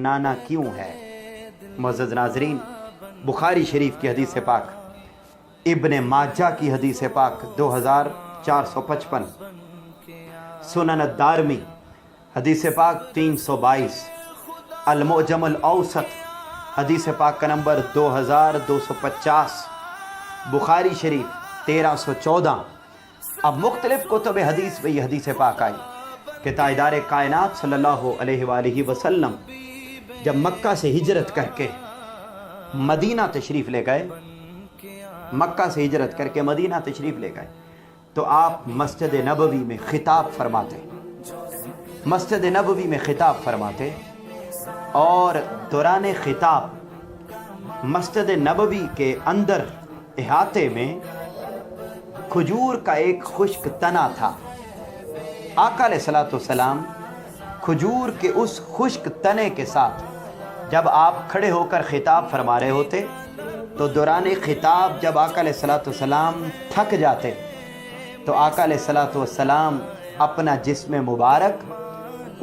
हन्नाना क्यों है? मुअज़्ज़ज़ नाज़रीन, बुखारी शरीफ की हदीस पाक, इब्ने माजा की हदीस पाक 2455, सुनन अद-दारमी हदीस पाक 322, अल-मुअजम औसत हदीस पाक का नंबर 2250, बुखारी शरीफ 1314। अब मुख्तलिफ कुतुब हदीस में ये हदीस पाक आई कि ताजदार कायनात सल्लल्लाहु अलैहि वसल्लम जब मक्का से हिजरत करके मदीना तशरीफ़ ले गए, मक्का से हिजरत करके मदीना तशरीफ़ ले गए, तो आप मस्जिद नबवी में खिताब फरमाते, मस्जिद नबवी में खिताब फरमाते, और दौरान खिताब मस्जिद नबवी के अंदर इहाते में खजूर का एक खुश्क तना था। आका अलैहिस्सलातु वस्सलाम खजूर के उस खुश्क तने के साथ जब आप खड़े होकर खिताब फरमा रहे होते, तो दौरान खिताब जब आका अलैहिस्सलातु वस्सलाम थक जाते, तो आका अलैहिस्सलातु वस्सलाम अपना जिस्म मुबारक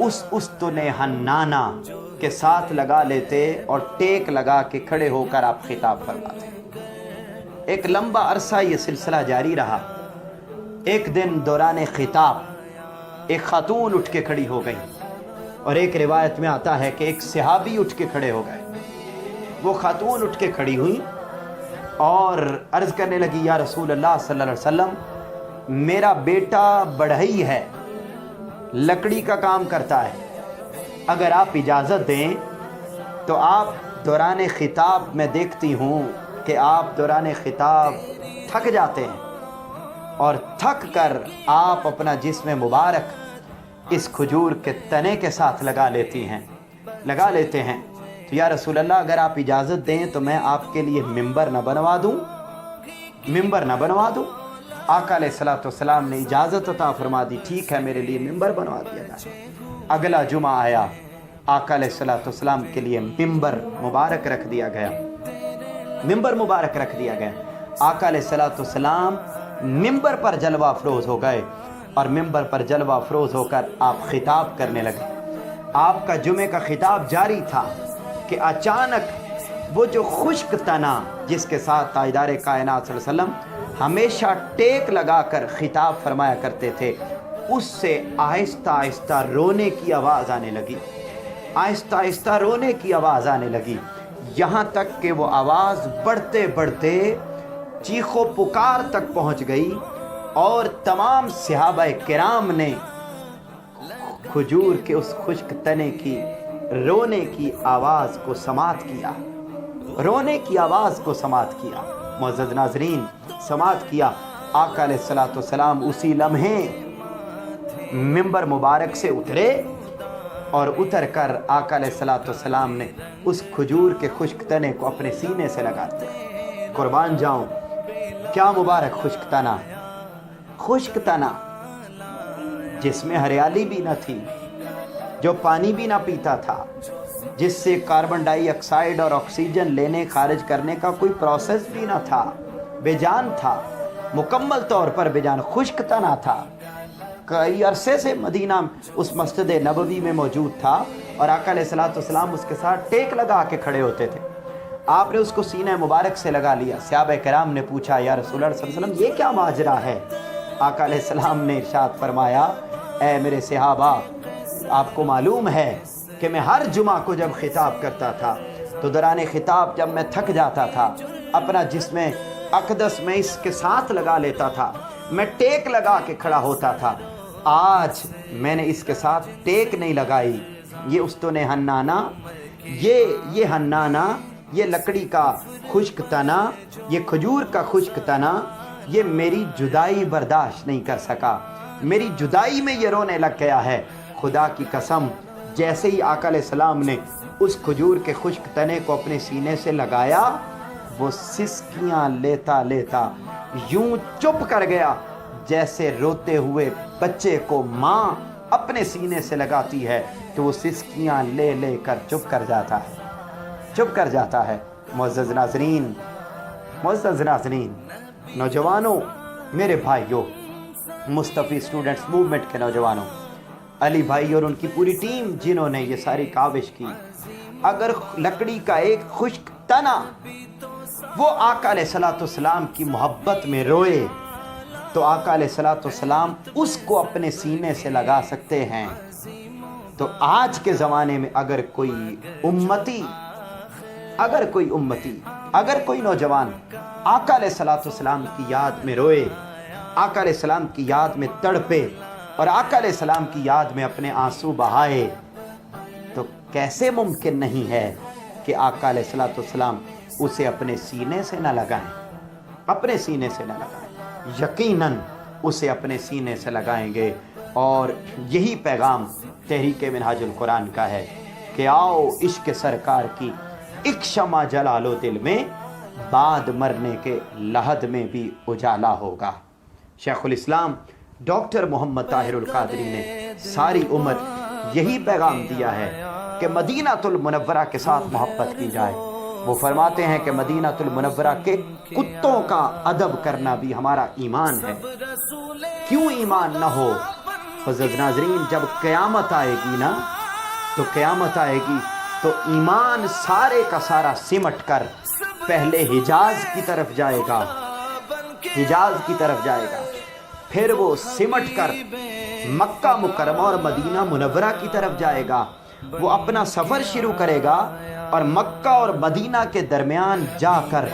उस उस्तुने हन्नाना के साथ लगा लेते और टेक लगा के खड़े होकर आप खिताब फरमाते। एक लंबा अरसा ये सिलसिला जारी रहा। एक दिन दौरान खिताब एक खातून उठ के खड़ी हो गई, और एक रिवायत में आता है कि एक सहाबी उठ के खड़े हो गए। वो खातून उठ के खड़ी हुई और अर्ज़ करने लगी, या रसूल अल्लाह सल्लल्लाहु अलैहि वसल्लम, मेरा बेटा बढ़ई है, लकड़ी का काम करता है, अगर आप इजाज़त दें तो आप दौरान खिताब में देखती हूँ कि आप दौरान खिताब थक जाते हैं, और थक कर आप अपना जिस्म मुबारक इस खजूर के तने के साथ लगा लेते हैं। तो या रसूल अल्लाह, अगर आप इजाज़त दें तो मैं आपके लिए मिंबर न बनवा दूँ। आका अलैहिस्सलातु वस्सलाम ने इजाज़त अता फरमा दी, ठीक है, मेरे लिए मिंबर बनवा दिया जाए। अगला जुमा आया, आका अलैहिस्सलातु वस्सलाम के लिए मिंबर मुबारक रख दिया गया। आका अलैहिस्सलातु वस्सलाम मिंबर पर जलवा अफरोज़ हो गए, और मिंबर पर जलवा अफरोज़ होकर आप खिताब करने लगे। आपका जुमे का खिताब जारी था कि अचानक वो जो खुश्क तना जिसके साथ ताजदार कायनात सल्लल्लाहु अलैहि वसल्लम हमेशा टेक लगाकर खिताब फरमाया करते थे, उससे आहिस्ता आहिस्ता रोने की आवाज़ आने लगी, यहाँ तक कि वो आवाज़ बढ़ते बढ़ते चीखो पुकार तक पहुँच गई, और तमाम सहाबाए किराम ने खजूर के उस खुश्क तने की रोने की आवाज़ को समात किया। मुअज़्ज़ज़ नाज़रीन, समात किया। आका अलैहिस्सलातु वस्सलाम उसी लम्हे मिंबर मुबारक से उतरे, और उतर कर आका अलैहिस्सलातु वस्सलाम ने उस खजूर के खुश्क तने को अपने सीने से लगा दिया। कुर्बान जाऊं, क्या मुबारक खुश्क तना जिसमें हरियाली भी न थी, जो पानी भी ना पीता था, जिससे कार्बन डाइऑक्साइड और ऑक्सीजन लेने खारिज करने का कोई प्रोसेस भी ना था, बेजान था, मुकम्मल तौर पर बेजान, खुश्क तना था। कई अरसे से मदीना उस मस्जिद नबवी में मौजूद था, और आका अलैहिस्सलातु वस्सलाम उसके साथ टेक लगा के खड़े होते थे। आपने उसको सीने मुबारक से लगा लिया। सहाबा कराम ने पूछा, या रसूल अल्लाह सल्लल्लाहु अलैहि वसल्लम, ये क्या माजरा है? आका अलैहिस्सलाम ने इरशाद फरमाया, ऐ मेरे सहाबा, आपको मालूम है कि मैं हर जुमा को जब खिताब करता था, तो दौरान खिताब जब मैं थक जाता था, अपना जिस्म अक़दस में इसके साथ लगा लेता था, मैं टेक लगा के खड़ा होता था। आज मैंने इसके साथ टेक नहीं लगाई। ये उस्तुने हन्नाना, ये हन्नाना, ये लकड़ी का खुश्क तना, ये खजूर का खुश्क तना, ये मेरी जुदाई बर्दाश्त नहीं कर सका, मेरी जुदाई में ये रोने लग गया है। खुदा की कसम, जैसे ही आका अलैहिस्सलाम ने उस खजूर के खुश्क तने को अपने सीने से लगाया, वो सिसकियाँ लेता लेता यूं चुप कर गया, जैसे रोते हुए बच्चे को माँ अपने सीने से लगाती है, तो वो सिसकियाँ ले ले कर चुप कर जाता है। मुअज़्ज़ज़ नाज़रीन, नौजवानों, मेरे भाइयों, मुस्तफ़ी स्टूडेंट्स मूवमेंट के नौजवानों, अली भाई और उनकी पूरी टीम जिन्होंने ये सारी काविश की, اگر لکڑی کا ایک خشک تنا وہ آقا علیہ الصلوۃ والسلام کی محبت میں روئے تو آقا علیہ الصلوۃ والسلام اس کو اپنے سینے سے لگا سکتے ہیں. تو آج کے زمانے میں اگر کوئی امتی اگر کوئی نوجوان آقا علیہ الصلوۃ والسلام کی یاد میں روئے، آقا علیہ السلام کی یاد میں تڑپے اور آقا علیہ السلام کی یاد میں اپنے آنسو بہائے، تو کیسے ممکن نہیں ہے کہ آقا علیہ الصلوۃ والسلام اسے اپنے سینے سے نہ لگائیں، اپنے سینے سے نہ لگائیں. یقیناً اسے اپنے سینے سے لگائیں گے. اور یہی پیغام تحریک منہاج القرآن کا ہے کہ آؤ عشق سرکار کی ایک شمع جلا لو دل میں، بعد مرنے کے لحد میں بھی اجالا ہوگا. شیخ الاسلام ڈاکٹر محمد طاہر القادری نے ساری عمر یہی پیغام دیا ہے کہ مدینہ المنورہ کے ساتھ محبت کی جائے. وہ فرماتے ہیں کہ مدینہ المنورہ کے کتوں کا ادب کرنا بھی ہمارا ایمان ہے. کیوں ایمان نہ ہو؟ عزیز ناظرین، جب قیامت آئے گی نا، تو قیامت آئے گی تو ایمان سارے کا سارا سمٹ کر پہلے حجاز کی طرف جائے گا، حجاز کی طرف جائے گا، پھر وہ سمٹ کر مکہ مکرمہ اور مدینہ منورہ کی طرف جائے گا. وہ اپنا سفر شروع کرے گا اور مکہ اور مدینہ کے درمیان جا کر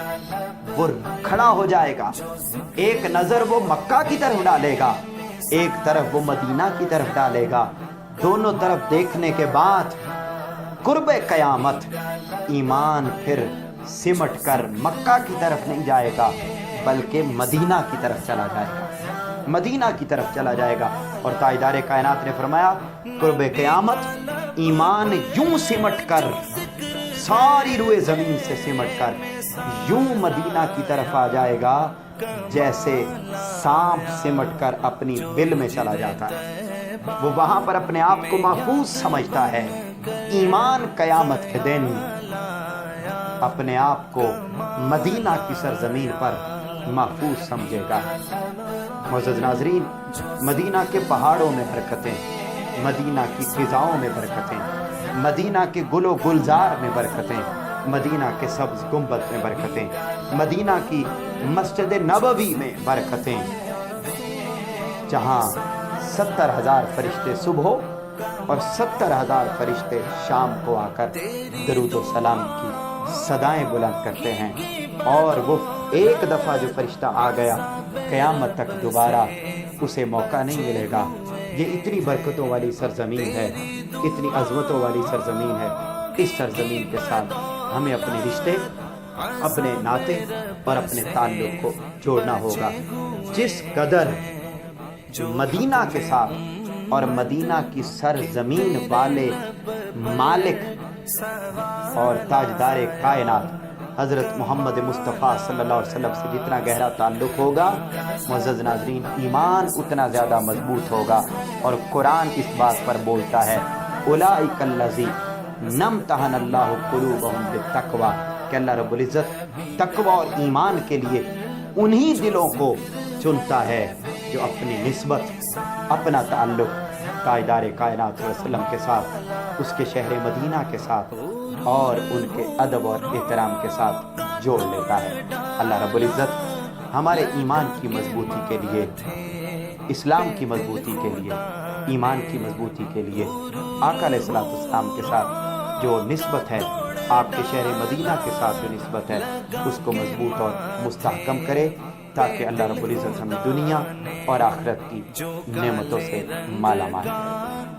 وہ کھڑا ہو جائے گا. ایک نظر وہ مکہ کی طرف ڈالے گا، ایک طرف وہ مدینہ کی طرف ڈالے گا. دونوں طرف دیکھنے کے بعد قرب قیامت ایمان پھر سمٹ کر مکہ کی طرف نہیں جائے گا بلکہ مدینہ کی طرف چلا جائے گا، مدینہ کی طرف چلا جائے گا. اور تاجدار کائنات نے فرمایا قرب قیامت ایمان یوں سمٹ کر، ساری روئے زمین سے سمٹ کر یوں مدینہ کی طرف آ جائے گا جیسے سانپ سمٹ کر اپنی بل میں چلا جاتا ہے. وہ وہاں پر اپنے آپ کو محفوظ سمجھتا ہے. ایمان قیامت کے دن اپنے آپ کو مدینہ کی سرزمین پر محفوظ سمجھے گا. معزز ناظرین، مدینہ کے پہاڑوں میں برکتیں، مدینہ کی فضاؤں میں برکتیں، مدینہ کے گل و گلزار میں برکتیں، مدینہ کے سبز گنبد میں برکتیں، مدینہ کی مسجد نبوی میں برکتیں، جہاں 70,000 فرشتے صبح اور 70,000 فرشتے شام کو آ کر درود و سلام کی صدائیں بلند کرتے ہیں. اور وہ ایک دفعہ جو فرشتہ آ گیا قیامت تک دوبارہ اسے موقع نہیں ملے گا. یہ اتنی برکتوں والی سرزمین ہے، اتنی عظمتوں والی سرزمین ہے. اس سرزمین کے ساتھ ہمیں اپنے رشتے، اپنے ناطے اور اپنے تعلق کو جوڑنا ہوگا. جس قدر مدینہ کے ساتھ اور مدینہ کی سرزمین والے مالک اور تاجدار کائنات حضرت محمد مصطفیٰ صلی اللہ علیہ وسلم سے جتنا گہرا تعلق ہوگا، معزز ناظرین، ایمان اتنا زیادہ مضبوط ہوگا. اور قرآن اس بات پر بولتا ہے اولئک الذین امتحن اللہ قلوبہم بالتقوی، کہ اللہ رب العزت تقوی اور ایمان کے لیے انہی دلوں کو چنتا ہے جو اپنی نسبت، اپنا تعلق تاجدار کائنات صلی اللہ علیہ وسلم کے ساتھ، اس کے شہر مدینہ کے ساتھ اور ان کے ادب اور احترام کے ساتھ جوڑ لیتا ہے. اللہ رب العزت ہمارے ایمان کی مضبوطی کے لیے، اسلام کی مضبوطی کے لیے، ایمان کی مضبوطی کے لیے آقا علیہ الصلوۃ والسلام کے ساتھ جو نسبت ہے، آپ کے شہر مدینہ کے ساتھ جو نسبت ہے، اس کو مضبوط اور مستحکم کرے تاکہ اللہ رب العزت ہمیں دنیا اور آخرت کی نعمتوں سے مالا مال کرے.